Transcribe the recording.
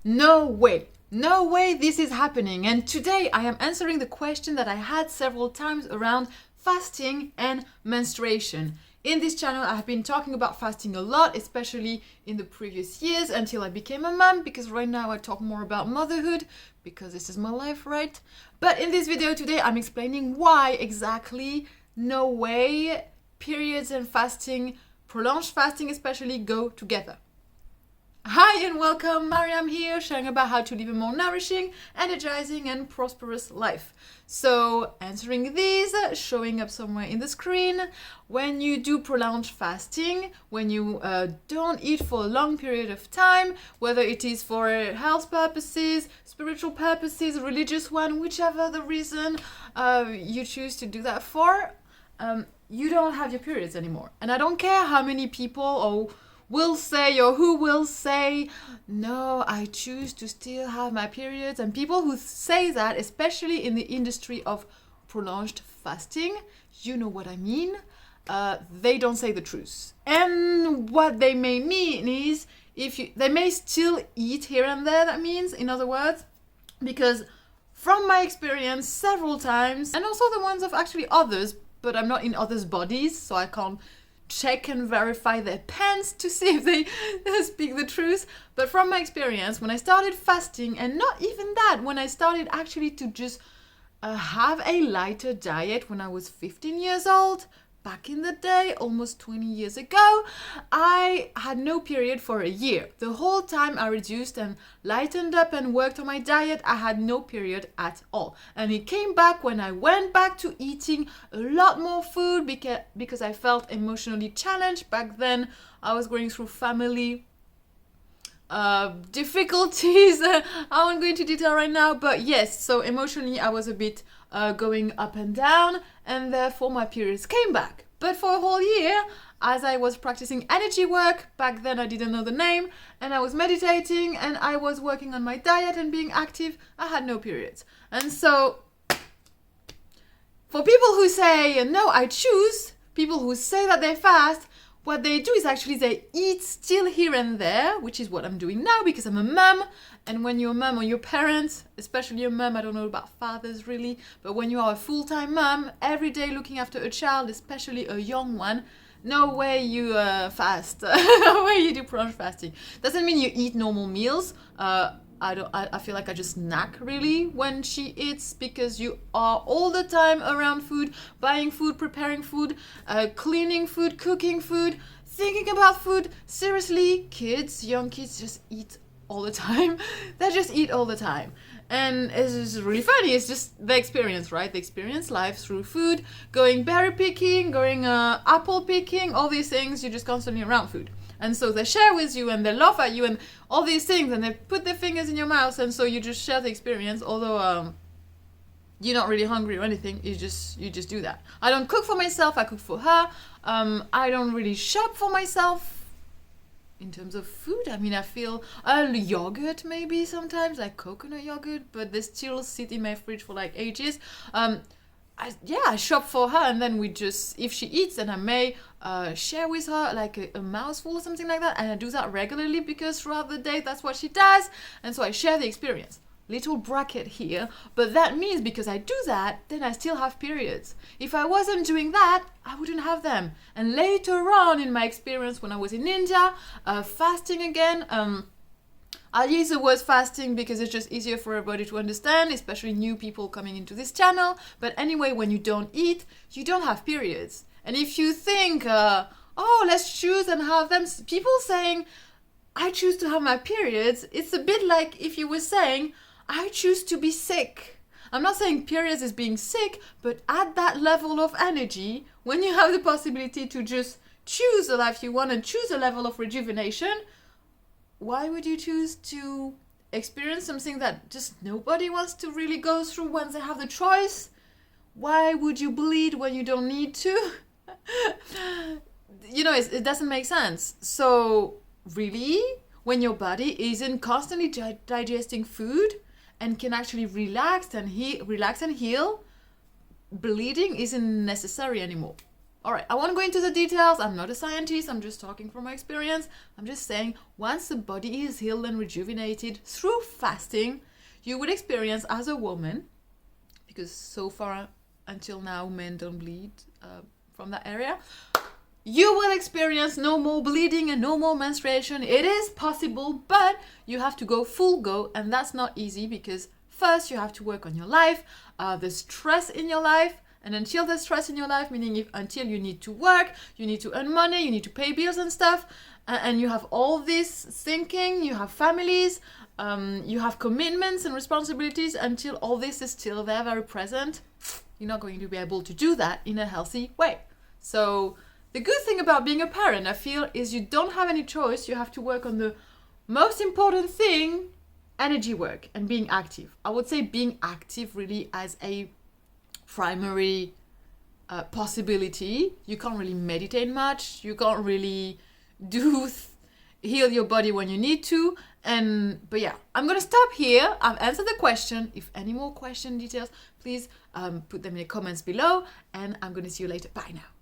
No way. No way this is happening. And today I am answering the question that I had several times around fasting and menstruation. In this channel, I have been talking about fasting a lot, especially in the previous years until I became a mom, because right now I talk more about motherhood, because this is my life, right? But in this video today, I'm explaining why exactly no way periods and fasting, prolonged fasting especially, go together. Hi and welcome, Maryam here, sharing about how to live a more nourishing, energizing and prosperous life. So answering these, showing up somewhere in the screen, when you do prolonged fasting, when you don't eat for a long period of time, whether it is for health purposes, spiritual purposes, religious one, whichever the reason you choose to do that for, you don't have your periods anymore. And I don't care how many people will say or who will say, no, I choose to still have my periods. And people who say that, especially in the industry of prolonged fasting, you know what I mean, they don't say the truth. And what they may mean is, they may still eat here and there, that means, in other words, because from my experience several times, and also the ones of actually others, but I'm not in others' bodies, so I can't check and verify their pants to see if they speak the truth. But from my experience, when I started fasting, and not even that, when I started actually to just have a lighter diet when I was 15 years old, back in the day, almost 20 years ago, I had no period for a year. The whole time I reduced and lightened up and worked on my diet, I had no period at all. And it came back when I went back to eating a lot more food because I felt emotionally challenged. Back then, I was going through family difficulties. I won't go into detail right now, but yes, so emotionally I was a bit going up and down, and therefore my periods came back. But for a whole year, as I was practicing energy work, back then I didn't know the name, and I was meditating and I was working on my diet and being active, I had no periods. And so for people who say, no, I choose, people who say that they fast, what they do is actually they eat still here and there, which is what I'm doing now because I'm a mum. And when you're a mum or your parents, especially a mum, I don't know about fathers really, but when you are a full-time mum, every day looking after a child, especially a young one, no way you fast, no way you do prolonged fasting. Doesn't mean you eat normal meals. I feel like I just snack really when she eats, because you are all the time around food, buying food, preparing food, cleaning food, cooking food, thinking about food. Seriously, young kids just eat all the time. They just eat all the time. And it's just really funny. It's just the experience, right? They experience life through food, going berry picking, going apple picking, all these things. You're just constantly around food. And so they share with you and they laugh at you and all these things, and they put their fingers in your mouth, and so you just share the experience, although you're not really hungry or anything. You just do that. I don't cook for myself, I cook for her. I don't really shop for myself in terms of food. I mean, I feel yogurt maybe sometimes, like coconut yogurt, but they still sit in my fridge for like ages. I shop for her, and then we just, if she eats, then I may share with her like a mouthful or something like that, and I do that regularly because throughout the day that's what she does, and so I share the experience. Little bracket here, but that means because I do that, then I still have periods. If I wasn't doing that, I wouldn't have them. And later on in my experience when I was in India, fasting again, I'll use the word fasting because it's just easier for everybody to understand, especially new people coming into this channel. But anyway, when you don't eat, you don't have periods. And if you think, let's choose and have them, people saying, I choose to have my periods, it's a bit like if you were saying, I choose to be sick. I'm not saying periods is being sick, but at that level of energy, when you have the possibility to just choose the life you want and choose a level of rejuvenation, why would you choose to experience something that just nobody wants to really go through once they have the choice? Why would you bleed when you don't need to? It doesn't make sense. So really, when your body isn't constantly digesting food and can actually relax and heal, bleeding isn't necessary anymore. All right, I won't go into the details. I'm not a scientist. I'm just talking from my experience. I'm just saying once the body is healed and rejuvenated through fasting, you would experience as a woman, because so far until now men don't bleed from that area, you will experience no more bleeding and no more menstruation. It is possible, but you have to go full go, and that's not easy because first you have to work on your life, the stress in your life. And until there's stress in your life, meaning until you need to work, you need to earn money, you need to pay bills and stuff, and you have all this thinking, you have families, you have commitments and responsibilities, until all this is still there, very present, you're not going to be able to do that in a healthy way. So the good thing about being a parent, I feel, is you don't have any choice. You have to work on the most important thing, energy work and being active. I would say being active really as a primary possibility. You can't really meditate much. You can't really heal your body when you need to. But yeah, I'm gonna stop here. I've answered the question. If any more question details, please put them in the comments below, and I'm gonna see you later. Bye now.